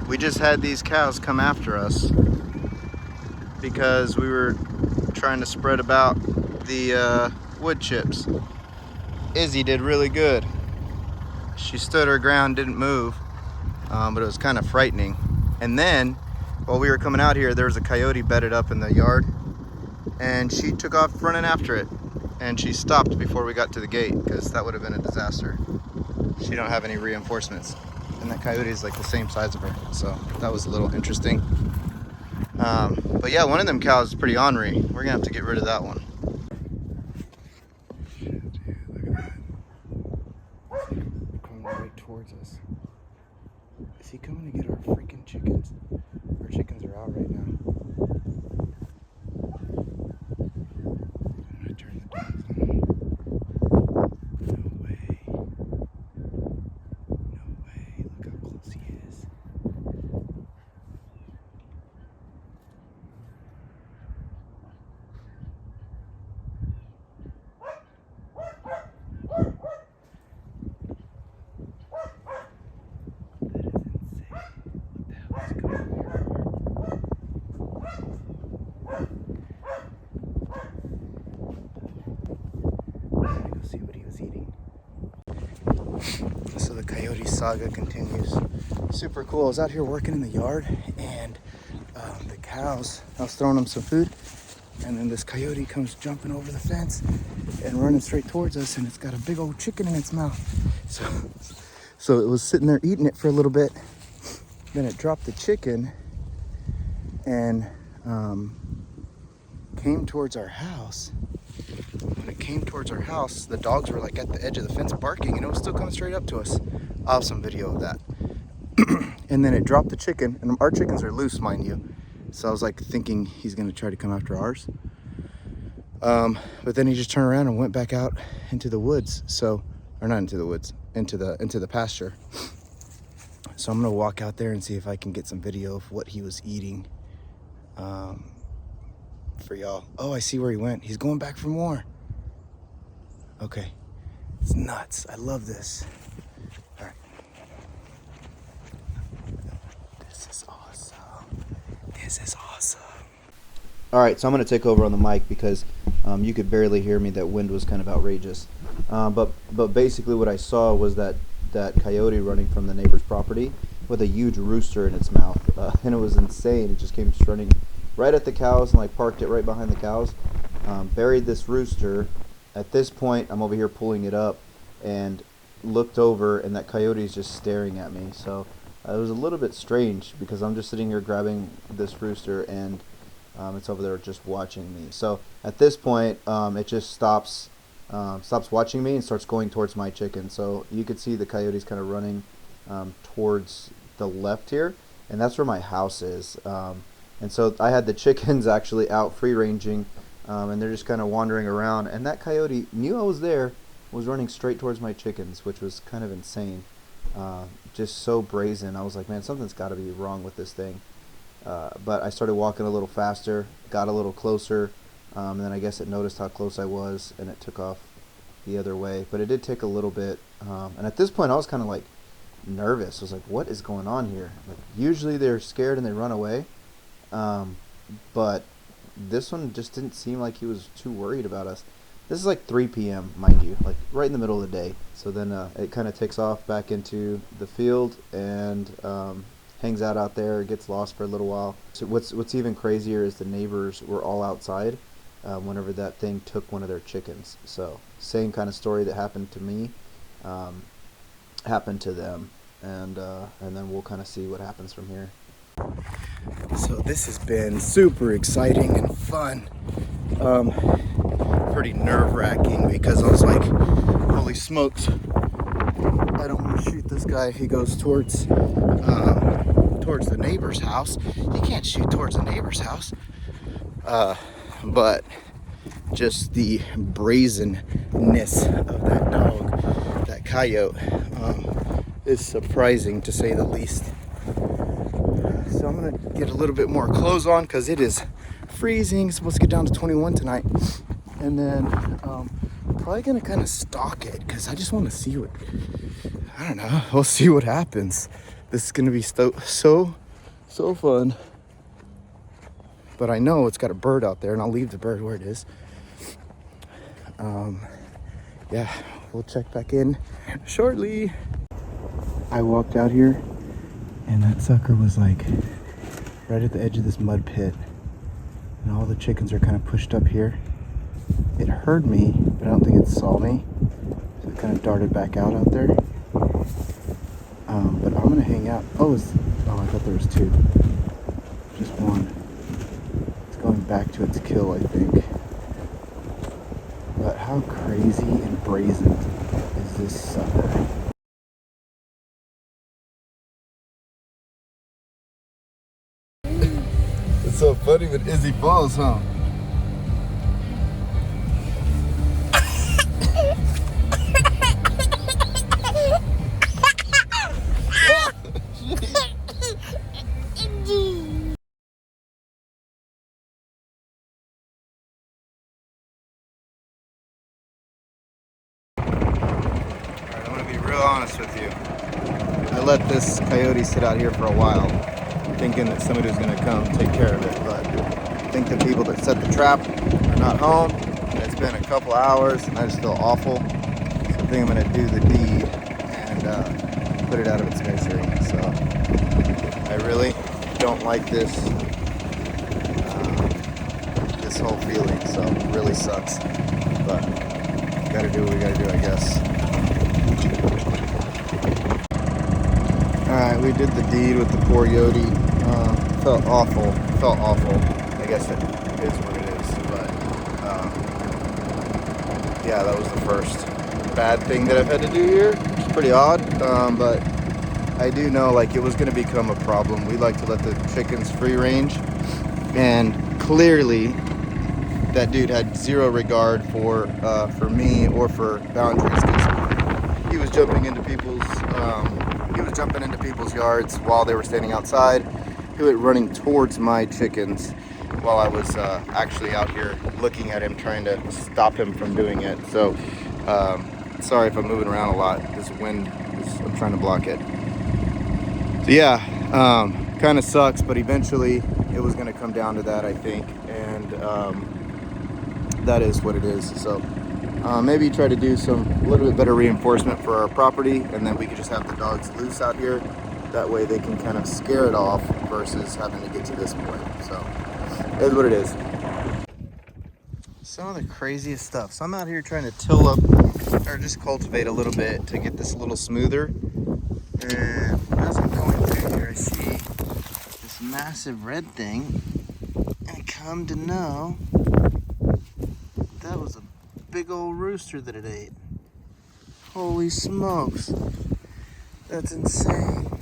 We just had these cows come after us because we were trying to spread about the wood chips. Izzy did really good. She stood her ground, didn't move, but it was kind of frightening. And then, while we were coming out here, there was a coyote bedded up in the yard, and she took off running after it. And she stopped before we got to the gate because that would have been a disaster. She don't have any reinforcements, and that coyote is like the same size of her, so that was a little interesting. But yeah, one of them cows is pretty ornery. We're gonna have to get rid of that one. Shit, dude, look at that. Coming right towards us. Is he coming to get our freaking chickens? Our chickens are out right now. I'm gonna turn the dogs on. No way. No way. Look how close he is. See what he was eating. So the coyote saga continues. Super cool. I was out here working in the yard, and the cows, I was throwing them some food, and then this coyote comes jumping over the fence and running straight towards us, and it's got a big old chicken in its mouth. So it was sitting there eating it for a little bit. Then it dropped the chicken and came towards our house. When it came towards our house, the dogs were like at the edge of the fence barking, and it was still coming straight up to us. I'll have some video of that. And then it dropped the chicken, and our chickens are loose, mind you. So I was like thinking he's gonna try to come after ours. But then he just turned around and went back out into the woods. Or not into the woods, into the pasture. So I'm gonna walk out there and see if I can get some video of what he was eating for y'all. Oh, I see where he went. He's going back for more. Okay, it's nuts. I love this. All right. This is awesome. This is awesome. All right, so I'm gonna take over on the mic because you could barely hear me. That wind was kind of outrageous. But basically what I saw was that coyote running from the neighbor's property with a huge rooster in its mouth, and it was insane. It just came running right at the cows and like parked it right behind the cows, buried this rooster. At this point, I'm over here pulling it up and looked over, and that coyote is just staring at me. So it was a little bit strange because I'm just sitting here grabbing this rooster, and it's over there just watching me. So at this point, it just stops watching me and starts going towards my chicken. So you could see the coyote's kind of running towards the left here, and that's where my house is. And so I had the chickens actually out free ranging, and they're just kind of wandering around, and that coyote knew I was there, was running straight towards my chickens, which was kind of insane. Just so brazen. I was like, man, something's got to be wrong with this thing. But I started walking a little faster, got a little closer, and then I guess it noticed how close I was, and it took off the other way. But it did take a little bit, and at this point I was kind of like nervous. I was like, what is going on here? Like, usually they're scared and they run away, but this one just didn't seem like he was too worried about us. This is like 3 p.m., mind you, like right in the middle of the day. So then it kind of takes off back into the field and hangs out there, gets lost for a little while. So what's even crazier is the neighbors were all outside whenever that thing took one of their chickens. So same kind of story that happened to me happened to them, and then we'll kind of see what happens from here. So this has been super exciting and fun. Pretty nerve-wracking because I was like, holy smokes, I don't want to shoot this guy if he goes towards the neighbor's house. You can't shoot towards the neighbor's house. But just the brazenness of that dog, that coyote, is surprising to say the least. So I'm gonna get a little bit more clothes on because it is freezing. It's supposed to get down to 21 tonight, and then probably gonna kind of stalk it because I just want to see what, I don't know, we'll see what happens. This is gonna be so fun. But I know it's got a bird out there, and I'll leave the bird where it is. Yeah, we'll check back in shortly. I walked out here, and that sucker was like right at the edge of this mud pit, and all the chickens are kind of pushed up here. It heard me, but I don't think it saw me, so it kind of darted back out there. But I'm gonna hang out. Oh, I thought there was two. Just one. It's going back to its kill, I think. But how crazy and brazen is this sucker? It's so funny when Izzy falls, huh? Alright, I'm gonna be real honest with you. I let this coyote sit out here for a while, thinking that somebody was gonna come take care of it, but I think the people that set the trap are not home. It's been a couple hours and I just feel awful. So I think I'm gonna do the deed and put it out of its misery. So I really don't like this whole feeling, so it really sucks. But gotta do what we gotta do, I guess. Alright, we did the deed with the poor Yodi. Felt awful. I guess it is what it is. But yeah, that was the first bad thing that I've had to do here. It's pretty odd, but I do know like it was going to become a problem. We like to let the chickens free range, and clearly that dude had zero regard for me or for boundaries. He was jumping into people's yards while they were standing outside. He was running towards my chickens while I was actually out here looking at him, trying to stop him from doing it. So sorry if I'm moving around a lot. This wind I'm trying to block it. So yeah, kind of sucks, but eventually it was going to come down to that, I think, and that is what it is. So maybe try to do a little bit better reinforcement for our property, and then we could just have the dogs loose out here. That way they can kind of scare it off versus having to get to this point. So it is what it is. Some of the craziest stuff. So I'm out here trying to till up or just cultivate a little bit to get this a little smoother. And as I'm going through here, I see this massive red thing, and I come to know that was a big old rooster that it ate. Holy smokes. That's insane.